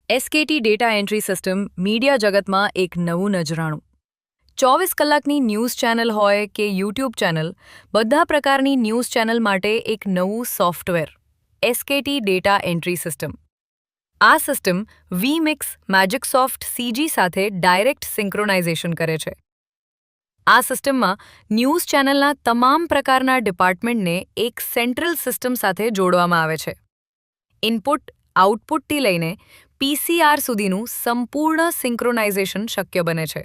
એસકેટી data entry system media જગતમાં એક નવું નજરાણું. 24 કલાકની ન્યૂઝ ચેનલ હોય કે યુટ્યુબ ચેનલ, બધા પ્રકારની ન્યૂઝ ચેનલ માટે એક નવું સોફ્ટવેર એસકેટી ડેટા એન્ટ્રી સિસ્ટમ. આ સિસ્ટમ વીમિક્સ મેજિકસોફ્ટ સીજી સાથે ડાયરેક્ટ સિંક્રોનાઇઝેશન કરે છે. આ સિસ્ટમમાં ન્યૂઝ ચેનલના તમામ પ્રકારના ડિપાર્ટમેન્ટને એક સેન્ટ્રલ સિસ્ટમ સાથે જોડવામાં આવે છે. ઇનપુટ આઉટપુટથી લઈને પીસીઆર સુધીનું સંપૂર્ણ સિંક્રોનાઇઝેશન શક્ય બને છે.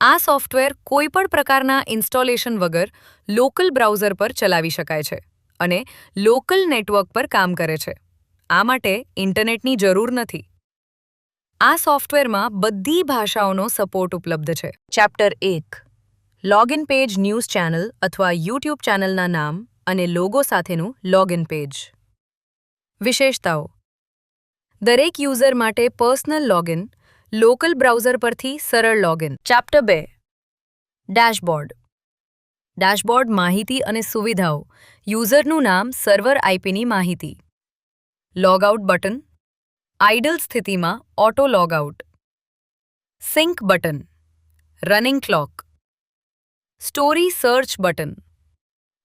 આ સોફ્ટવેર કોઈપણ પ્રકારના ઇન્સ્ટોલેશન વગર લોકલ બ્રાઉઝર પર ચલાવી શકાય છે અને લોકલ નેટવર્ક પર કામ કરે છે. આ માટે ઇન્ટરનેટની જરૂર નથી. આ સોફ્ટવેરમાં બધી ભાષાઓનો સપોર્ટ ઉપલબ્ધ છે. Chapter 1 login page news channel અથવા યુટ્યુબ ચેનલના નામ અને લોગો સાથેનું લોગિન પેજ. વિશેષતાઓ: દરેક યુઝર માટે પર્સનલ લોગિન, લોકલ બ્રાઉઝર પરથી સરળ લોગિન. Chapter 2 dashboard. ડેશબોર્ડ માહિતી અને સુવિધાઓ. યુઝરનું નામ, સર્વર આઈપીની માહિતી. Logout button. આઇડલ સ્થિતિમાં auto logout. Sync button. Running clock. Story search button.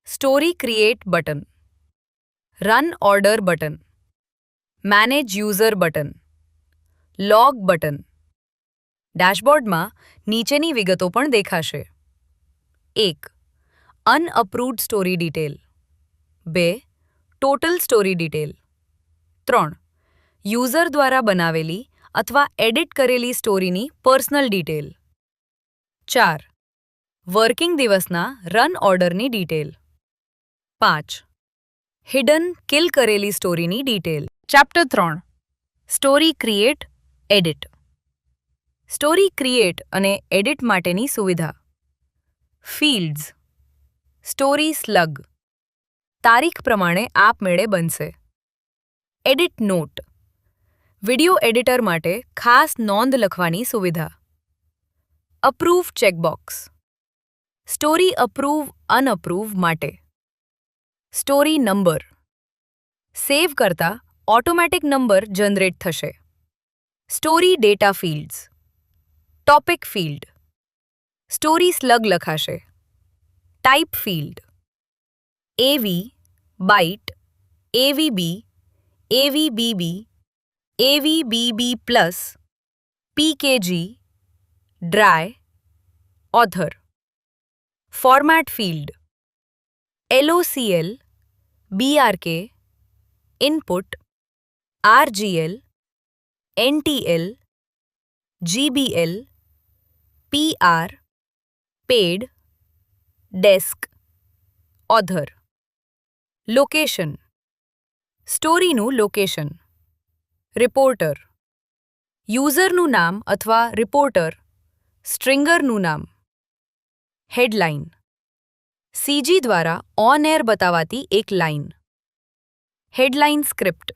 Story create button. Run order button. Manage user button. Log button. ડેશબોર્ડમાં નીચેની વિગતો પણ દેખાશે: 1. Unapproved story detail. 2. Story detail ડિટેલ. 3. યુઝર દ્વારા બનાવેલી અથવા એડિટ કરેલી સ્ટોરીની પર્સનલ ડિટેલ. 4. વર્કિંગ દિવસના રન ઓર્ડરની ડિટેલ. 5. હિડન કિલ કરેલી સ્ટોરીની detail. Chapter 3 story create edit. Story create અને એડિટ માટેની સુવિધા. ફિલ્ડ્સ. સ્ટોરી સ્લગ. તારીખ પ્રમાણે આપમેળે બનશે. Edit not. વિડિયો એડિટર માટે ખાસ નોંધ લખવાની સુવિધા. Approve checkbox. Story approve unapprove માટે. Story number. સેવ કરતા ઓટોમેટિક નંબર જનરેટ થશે. Story data fields. Topic field. Story slug લખાશે. Type field. AV, bite, AVB, AVBB, AVBB plus, PKG, dry, other. Format field. LOCL, BRK, input, RGL, NTL, GBL, PR, pad, desk, other. Location. સ્ટોરીનું location. Reporter. યુઝરનું નામ અથવા reporter, સ્ટ્રિંગરનું નામ. Headline. CG દ્વારા on air બતાવાતી એક line. Headline script.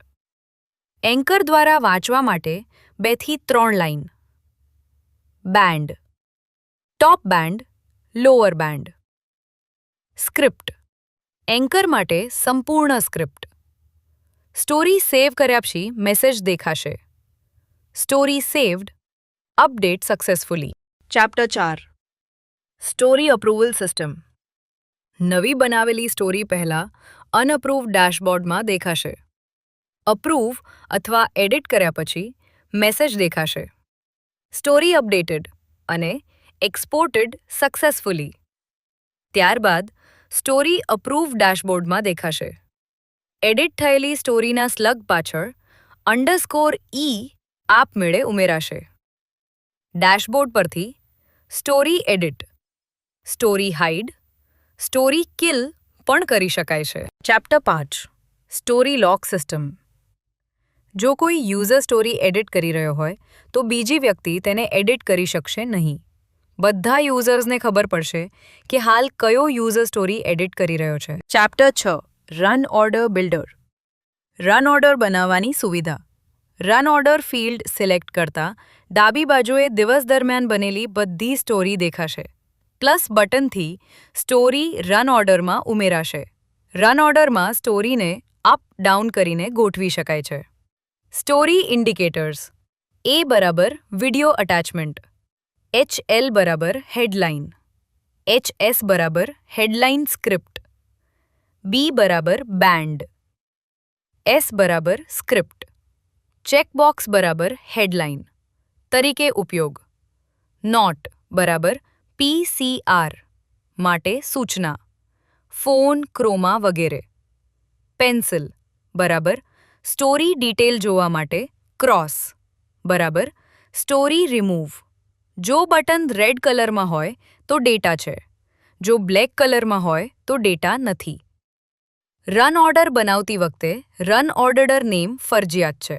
Anchor દ્વારા વાંચવા માટે 2 થી 3 line. Band. Top band, lower band. Script. Anchor માટે સંપૂર્ણ સ્ક્રિપ્ટ. સ્ટોરી સેવ કર્યા પછી મેસેજ દેખાશે: story saved, update successfully. Chapter 4 story approval system. નવી બનાવેલી સ્ટોરી પહેલાં અનઅપ્રૂવ ડેશબોર્ડમાં દેખાશે. અપ્રૂવ અથવા એડિટ કર્યા પછી મેસેજ દેખાશે: સ્ટોરી અપડેટેડ અને એક્સપોર્ટેડ સક્સેસફુલી. ત્યારબાદ સ્ટોરી અપ્રૂવ ડેશબોર્ડમાં દેખાશે. એડિટ થયેલી સ્ટોરીના સ્લગ પાછળ અંડરસ્કોર ઈ આપમેળે ઉમેરાશે. ડેશબોર્ડ પરથી story edit, story hide, story kill પણ કરી શકાય છે. ચેપ્ટર 5 સ્ટોરી લોક સિસ્ટમ. જો કોઈ યુઝર સ્ટોરી એડિટ કરી રહ્યો હોય તો બીજી વ્યક્તિ તેને એડિટ કરી શકશે નહીં. બધા યુઝર્સને ખબર પડશે કે હાલ કયો યુઝર સ્ટોરી એડિટ કરી રહ્યો છે. Chapter 6 run order builder. Run order બનાવવાની સુવિધા. રન ઓર્ડર ફિલ્ડ સિલેક્ટ કરતા ડાબી બાજુએ દિવસ દરમિયાન બનેલી બધી સ્ટોરી દેખાશે. પ્લસ બટનથી સ્ટોરી રન ઓર્ડરમાં ઉમેરાશે. રન ઓર્ડરમાં સ્ટોરીને અપ ડાઉન કરીને ગોઠવી શકાય છે. Story indicators. એ બરાબર વિડિયો અટેચમેન્ટ, HL બરાબર હેડલાઇન, HS બરાબર હેડલાઇન સ્ક્રિપ્ટ, B બરાબર બેન્ડ, S બરાબર સ્ક્રિપ્ટ. ચેકબોક્સ બરાબર હેડલાઇન તરીકે ઉપયોગ. નોટ બરાબર PCR માટે સૂચના, ફોન, ક્રોમા વગેરે. પેન્સિલ બરાબર સ્ટોરી ડિટેલ જોવા માટે, ક્રોસ બરાબર સ્ટોરી રિમૂવ. જો બટન રેડ કલરમાં હોય તો ડેટા છે, જો બ્લેક કલરમાં હોય તો ડેટા નથી. રન ઓર્ડર બનાવતી વખતે રન ઓર્ડર નેમ ફરજિયાત છે.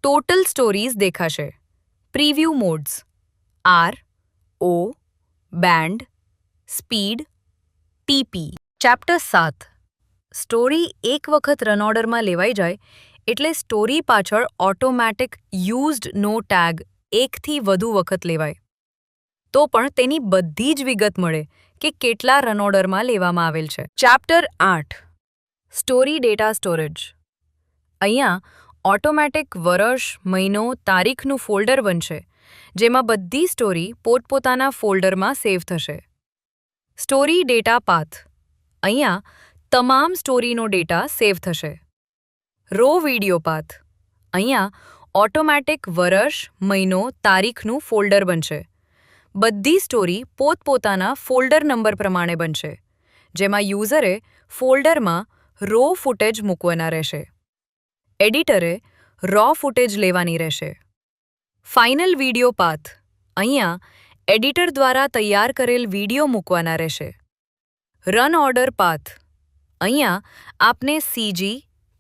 ટોટલ સ્ટોરીઝ દેખાશે. Preview modes R, O, band, speed, TP. Chapter 7. Story એક વખત રન ઓર્ડરમાં લેવાઈ જાય એટલે સ્ટોરી પાછળ ઓટોમેટિક યુઝડ નો ટેગ એકથી વધુ વખત લેવાય. તો પણ તેની બધી જ વિગત મળે કે કેટલા રન ઓર્ડરમાં લેવામાં આવેલ છે. ચેપ્ટર 8. Story data storage. અહીંયા ઓટોમેટિક વર્ષ, મહિનો, તારીખનું ફોલ્ડર બનશે જેમાં બધી સ્ટોરી પોતપોતાના ફોલ્ડરમાં સેવ થશે. Story data path. અહીંયા તમામ સ્ટોરીનો ડેટા સેવ થશે. Raw video path. અહીંયા ઓટોમેટિક વર્ષ, મહિનો, તારીખનું ફોલ્ડર બનશે. બધી સ્ટોરી પોતપોતાના ફોલ્ડર નંબર પ્રમાણે બનશે જેમાં યુઝરે ફોલ્ડરમાં રો ફૂટેજ મૂકવાના રહેશે. એડિટરે રો ફૂટેજ લેવાની રહેશે. Final video path. અહીંયા એડિટર દ્વારા તૈયાર કરેલ વિડિયો મૂકવાના રહેશે. Run order path. અહીંયા આપને CG,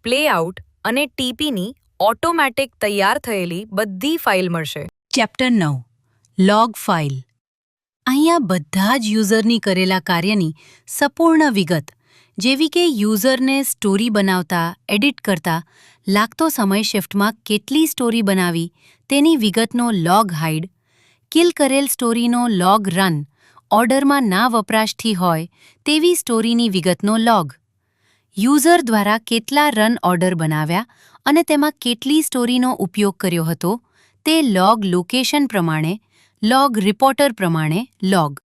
પ્લેઆઉટ અને TPની ઓટોમેટિક તૈયાર થયેલી બધી ફાઇલ મળશે. ચેપ્ટર 9. Log file. અહીંયા બધા જ યુઝરની કરેલા કાર્યની સંપૂર્ણ વિગત, જેવી કે યુઝરને સ્ટોરી બનાવતા, એડિટ કરતા લાગતો સમય શિફ્ટમાં કેટલી સ્ટોરી બનાવી તેની વિગતનો લોગ હાઇડ, કિલ કરેલ સ્ટોરીનો લોગ રન ઓર્ડરમાં ના વપરાશથી હોય તેવી સ્ટોરીની વિગતનો લોગ, યુઝર દ્વારા કેટલા રન ઓર્ડર બનાવ્યા અને તેમાં કેટલી સ્ટોરીનો ઉપયોગ કર્યો હતો તે લોગ લોકેશન પ્રમાણે, લોગ રિપોર્ટર પ્રમાણે લોગ.